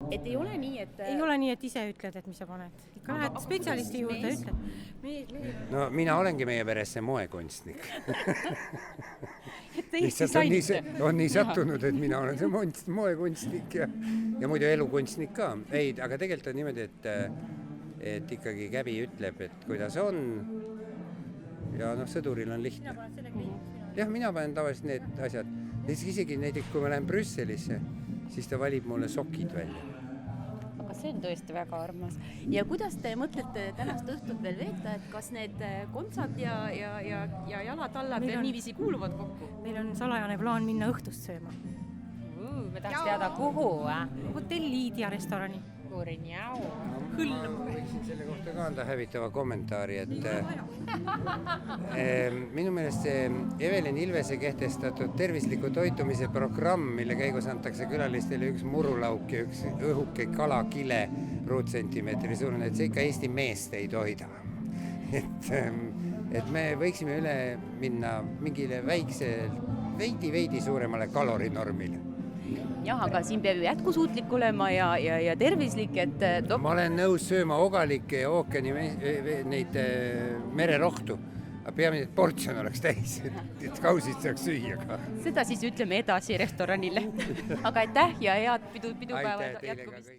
Et ei ole nii, et... Ei ole nii, et ise ütled, et mis sa paned. Ikka lähed spetsialisti juurde ja ütled. No mina olengi meie peresse moekunstnik. Et te lihtsalt on nii sattunud, et mina olen see moekunstnik ja muidu elukunstnik ka. Ei, aga tegelikult on niimoodi, et ikkagi käbi ütleb, et kuidas on. Ja sõduril on lihtne. Jah, mina panen tavaliselt need asjad. Isegi näiteks, kui ma lähen Brüsselisse, siis ta valib mulle sokid välja. Aga see on tõesti väga armas. Ja kuidas te mõtlete tänast õhtut veel veeta, et kas need kontsad ja jalatallad veel niiviisi kuuluvad kokku? Meil on salajane plaan minna õhtust sööma. Me tahaks teada kuhu, Hotell Liidia restorani. Kurinjau. Ma võiksin selle kohta ka anda hävitava kommentaari, et minu meelest see Evelin Ilvese kehtestatud tervisliku toitumise programm, mille käigus antakse külalistele üks murulauk ja üks õhuke kalakile ruutsentimeetri suurune, et see ikka Eesti meest ei toida. Et me võiksime üle minna mingile veidi suuremale kalorinormile. Jah, aga siin peab jätkusuutlik olema ja tervislik, et... Ma olen nõus sööma ogalikke ja ookeani neid mererohtu, aga peamine portsjon oleks täis, et kausid saaks süüa ka. Seda siis ütleme edasi restoranile. Aga aitäh ja head pidupäeva Aitäh teile ka jätkumist. kõik.